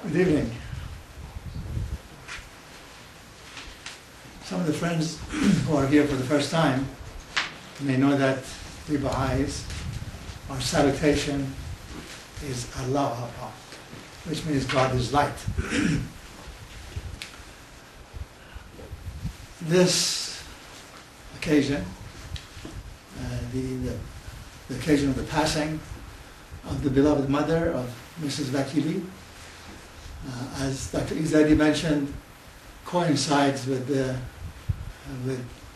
Good evening. Some of the friends who are here for the first time may know that we Baha'is, our salutation is Allah, which means God is light. This occasion, the occasion of the passing of the beloved mother of Mrs. Vakili, as Dr. Izadi mentioned, coincides with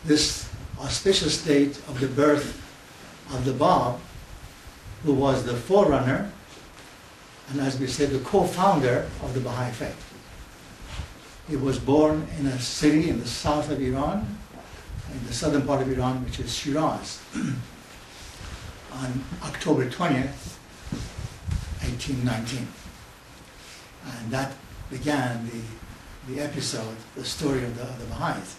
this auspicious date of the birth of the Bab, who was the forerunner and, as we say, the co-founder of the Baha'i faith. He was born in a city in the south of Iran, in the southern part of Iran, which is Shiraz, on October 20th, 1819. And that began the episode, the story of the Baha'is.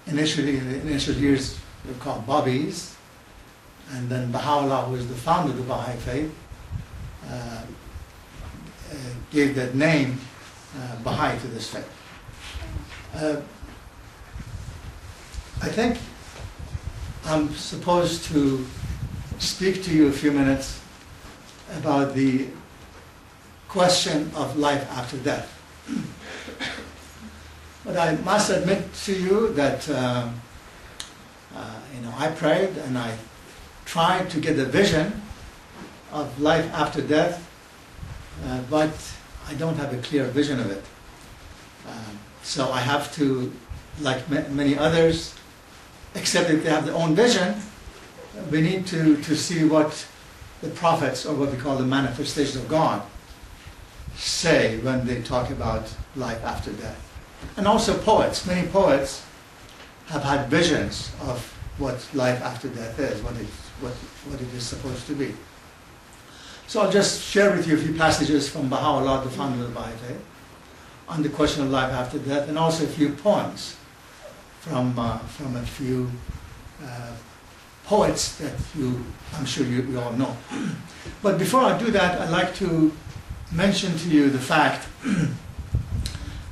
Initially, in the initial years, they were called Babis, and then Baha'u'llah, who was the founder of the Baha'i faith, gave that name Baha'i to this faith. I think I'm supposed to speak to you a few minutes about the question of life after death. But I must admit to you that I prayed and I tried to get a vision of life after death, but I don't have a clear vision of it. So I have to, like many others, except that they have their own vision, we need to see what the prophets, or what we call the manifestations of God, say when they talk about life after death. And also poets. Many poets have had visions of what life after death is, what it is supposed to be. So I'll just share with you a few passages from Baha'u'llah, the founder of the Baha'i faith, on the question of life after death, and also a few poems from a few poets that I'm sure you all know. But before I do that, I'd like to mention to you the fact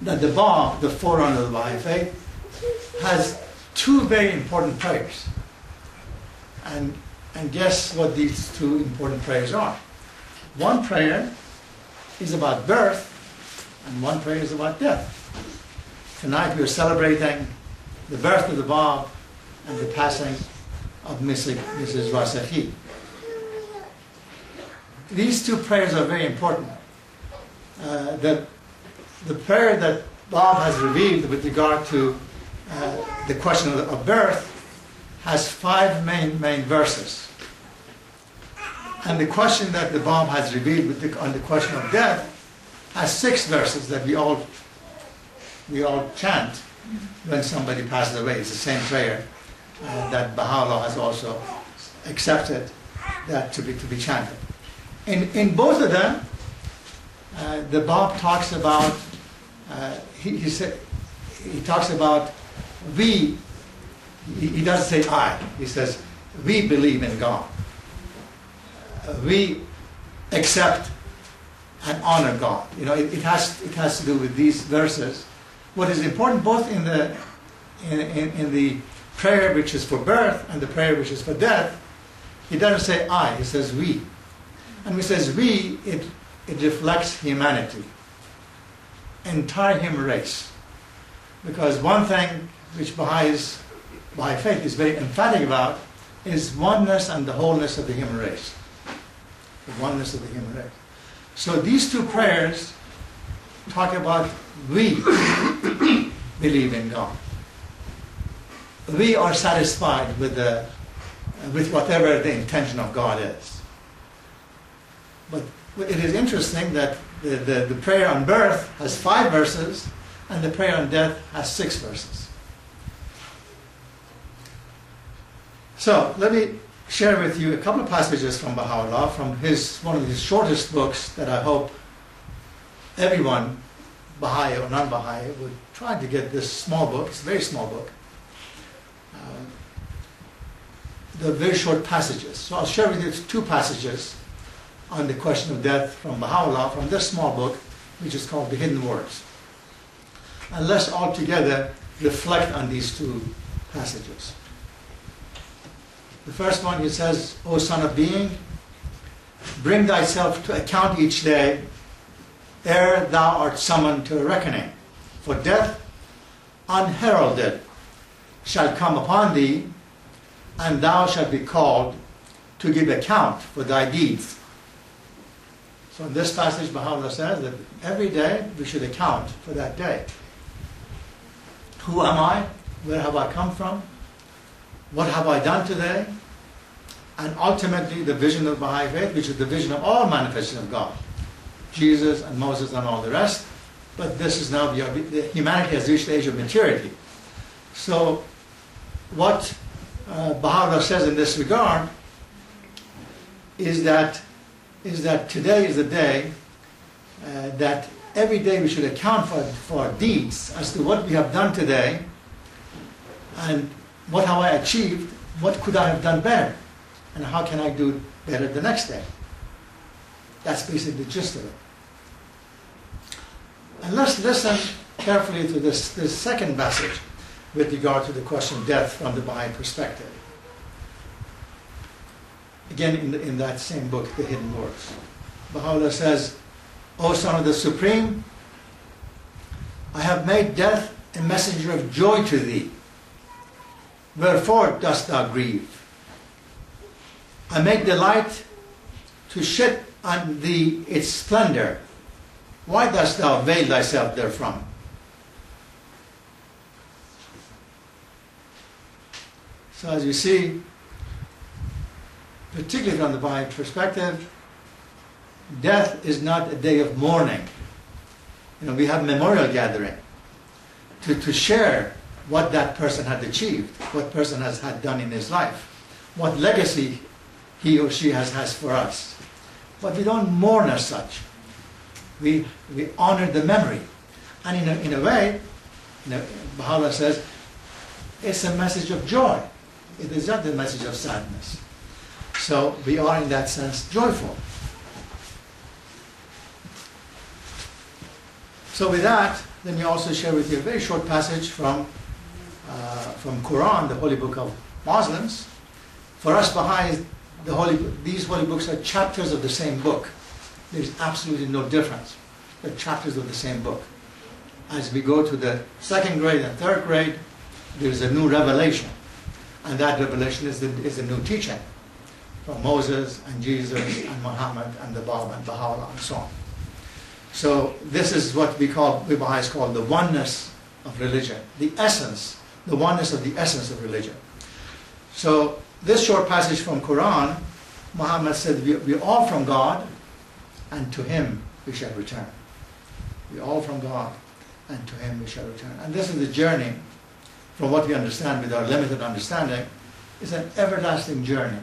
that the Bab, the forerunner of the Baha'i faith, has two very important prayers. And guess what these two important prayers are? One prayer is about birth, and one prayer is about death. Tonight we are celebrating the birth of the Bab and the passing of Mrs. Rasakhi. These two prayers are very important. The prayer that Bab has revealed with regard to the question of birth has 5 main verses. And the question that the Bab has revealed on the question of death has 6 verses that we all chant when somebody passes away. It's the same prayer that Baha'u'llah has also accepted that to be chanted. In both of them, the Bab talks about he talks about we. He doesn't say I. He says we believe in God. We accept and honor God. It has to do with these verses. What is important both in the prayer which is for birth and the prayer which is for death, he doesn't say I. He says we. And when he says we, it reflects humanity, entire human race. Because one thing which Baha'i faith is very emphatic about is oneness and the wholeness of the human race. The oneness of the human race. So these two prayers talk about we believe in God. We are satisfied with whatever the intention of God is. But it is interesting that the prayer on birth has 5 verses and the prayer on death has 6 verses. So let me share with you a couple of passages from Baha'u'llah, from one of his shortest books that I hope everyone, Baha'i or non-Baha'i, would try to get this small book. It's a very small book. The very short passages. So I'll share with you 2 passages on the question of death from Baha'u'llah, from this small book, which is called The Hidden Words. And let's all together reflect on these two passages. The first one, he says, O son of being, bring thyself to account each day, ere thou art summoned to a reckoning. For death, unheralded, shall come upon thee, and thou shalt be called to give account for thy deeds. So in this passage, Baha'u'llah says that every day we should account for that day. Who am I? Where have I come from? What have I done today? And ultimately the vision of Baha'i faith, which is the vision of all manifestations of God. Jesus and Moses and all the rest. But this is now, humanity has reached the age of maturity. So what Baha'u'llah says in this regard is that today is the day that every day we should account for our deeds as to what we have done today and what have I achieved, what could I have done better, and how can I do better the next day. That's basically the gist of it. And let's listen carefully to this second passage with regard to the question of death from the Baha'i perspective. Again, in that same book, The Hidden Words. Baha'u'llah says, O Son of the Supreme, I have made death a messenger of joy to thee. Wherefore dost thou grieve? I make delight to shed on thee its splendor. Why dost thou veil thyself therefrom? So as you see, particularly from the Baha'i perspective, death is not a day of mourning. We have memorial gathering to share what that person had achieved, what person has had done in his life, what legacy he or she has for us. But we don't mourn as such. We honor the memory. And in a way, Baha'u'llah says, it's a message of joy. It is not a message of sadness. So we are in that sense joyful. So with that, let me also share with you a very short passage from Quran, the holy book of Muslims. For us Baha'is, these holy books are chapters of the same book. There is absolutely no difference. They're chapters of the same book. As we go to the second grade and third grade, there is a new revelation. And that revelation is a new teaching from Moses and Jesus and Muhammad and the Bab and Baha'u'llah and so on. So this is what we Baha'is call the oneness of religion, the essence, the oneness of the essence of religion. So this short passage from Quran, Muhammad said, we're all from God, and to Him we shall return. We're all from God, and to Him we shall return. And this is the journey, from what we understand with our limited understanding, is an everlasting journey.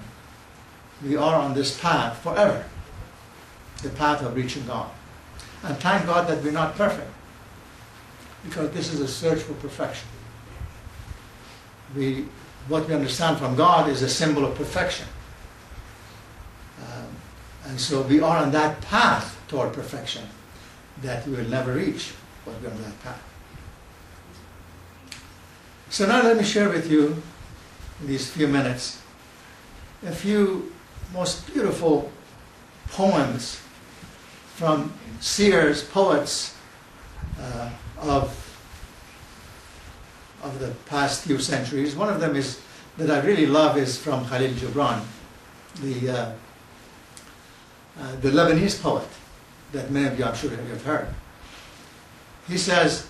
We are on this path forever, the path of reaching God. And thank God that we're not perfect, because this is a search for perfection. What we understand from God is a symbol of perfection. And so we are on that path toward perfection that we will never reach, but we're on that path. So now let me share with you, in these few minutes, a few most beautiful poems from seers, poets of the past few centuries. One of them is that I really love is from Khalil Gibran, the Lebanese poet that many of you, I'm sure, have heard. He says,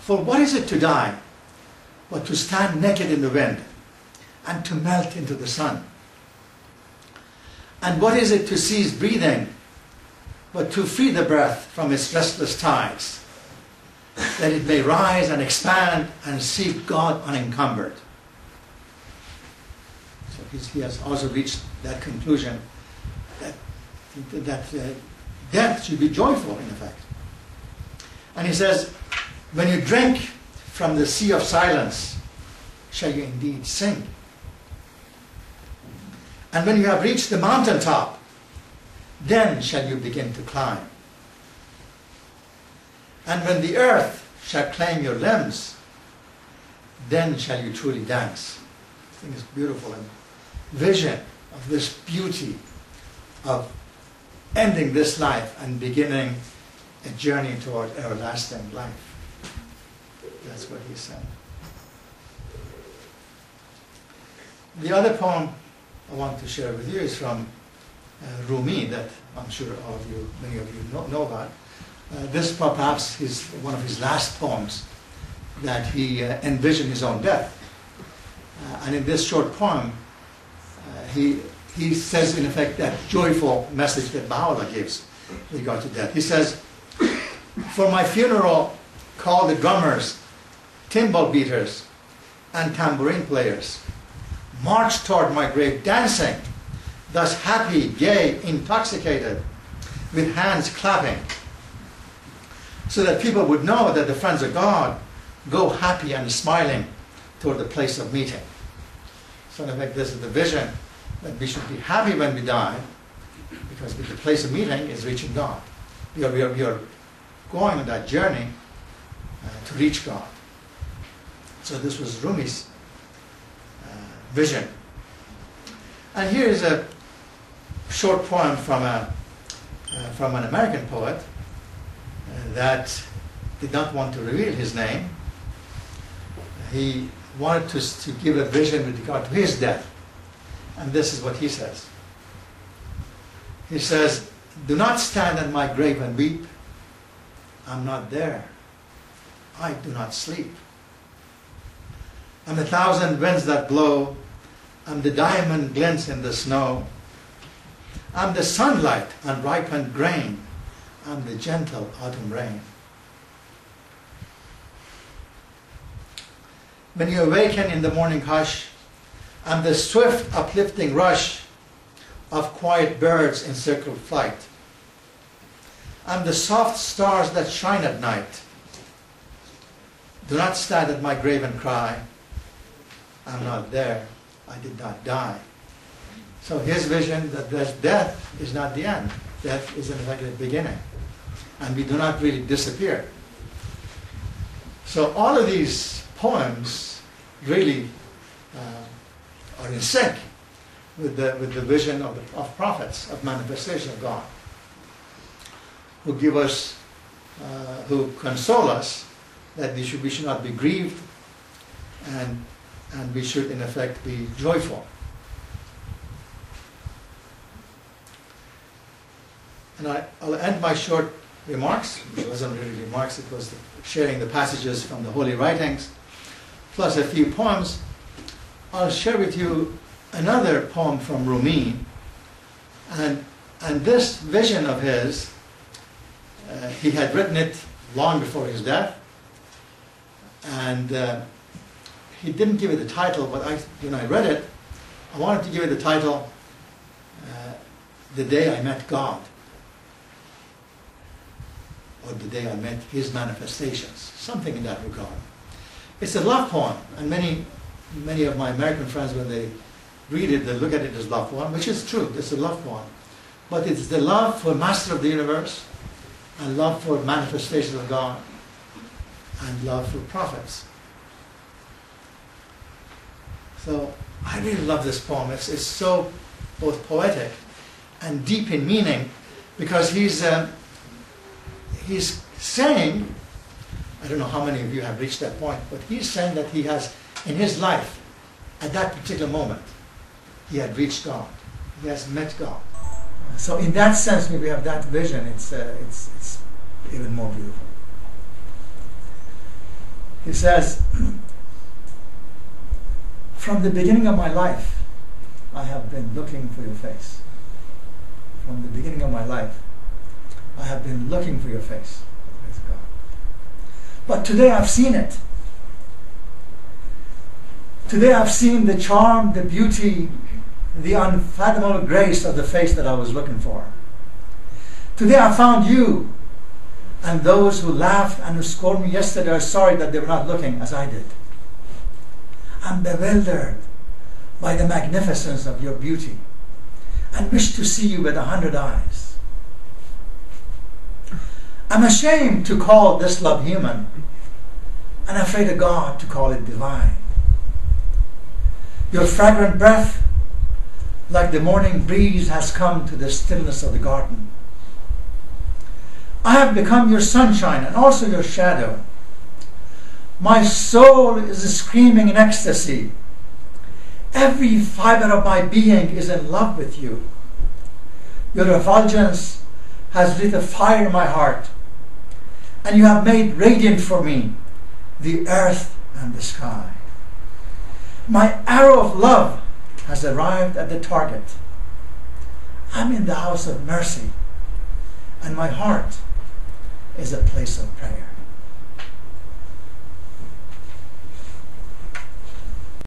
"For what is it to die, but to stand naked in the wind and to melt into the sun? And what is it to cease breathing, but to free the breath from its restless ties, that it may rise and expand and seek God unencumbered?" So he has also reached that conclusion that death should be joyful, in effect. And he says, "When you drink from the sea of silence, shall you indeed sing? And when you have reached the mountaintop, then shall you begin to climb. And when the earth shall claim your limbs, then shall you truly dance. I think it's beautiful, and vision of this beauty of ending this life and beginning a journey toward everlasting life. That's what he said. The other poem I want to share with you is from Rumi, that I'm sure all of you, many of you know about. This perhaps is one of his last poems that he envisioned his own death. And in this short poem, he says in effect that joyful message that Baha'u'llah gives with regard to death. He says, for my funeral, call the drummers, timbal beaters, and tambourine players. March toward my grave dancing, thus happy, gay, intoxicated, with hands clapping, so that people would know that the friends of God go happy and smiling toward the place of meeting. So in effect, this is the vision, that we should be happy when we die, because the place of meeting is reaching God. We are going on that journey to reach God. So this was Rumi's vision. And here is a short poem from an American poet that did not want to reveal his name. He wanted to give a vision with regard to his death. And this is what he says. He says, do not stand at my grave and weep. I'm not there. I do not sleep. I'm the thousand winds that blow. I'm the diamond glints in the snow. I'm the sunlight on ripened grain. I'm the gentle autumn rain. When you awaken in the morning hush, I'm the swift uplifting rush of quiet birds in circled flight. I'm the soft stars that shine at night. Do not stand at my grave and cry, I'm not there, I did not die. So his vision that death is not the end. Death is in fact the beginning. And we do not really disappear. So all of these poems really are in sync with the vision of prophets, of manifestation of God, who give us, who console us that we should not be grieved, and we should in effect be joyful. And I'll end my short remarks, which wasn't really remarks, it was sharing the passages from the holy writings, plus a few poems. I'll share with you another poem from Rumi, and this vision of his, he had written it long before his death, and he didn't give it the title, but when I read it, I wanted to give it the title, The Day I Met God, or The Day I Met His Manifestations, something in that regard. It's a love poem, and many of my American friends, when they read it, they look at it as love poem, which is true, it's a love poem. But it's the love for Master of the Universe, and love for manifestations of God, and love for prophets. So I really love this poem. It's so both poetic and deep in meaning, because he's saying, I don't know how many of you have reached that point, but he's saying that he has, in his life, at that particular moment, he had reached God. He has met God. So in that sense, when we have that vision, it's even more beautiful. He says, from the beginning of my life, I have been looking for your face. From the beginning of my life, I have been looking for your face. Praise God. But today I've seen it. Today I've seen the charm, the beauty, the unfathomable grace of the face that I was looking for. Today I found you, and those who laughed and who scorned me yesterday are sorry that they were not looking as I did. I'm bewildered by the magnificence of your beauty and wish to see you with 100 eyes. I'm ashamed to call this love human, and afraid of God to call it divine. Your fragrant breath, like the morning breeze, has come to the stillness of the garden. I have become your sunshine and also your shadow. My soul is screaming in ecstasy. Every fiber of my being is in love with you. Your effulgence has lit a fire in my heart, and you have made radiant for me the earth and the sky. My arrow of love has arrived at the target. I'm in the house of mercy, and my heart is a place of prayer.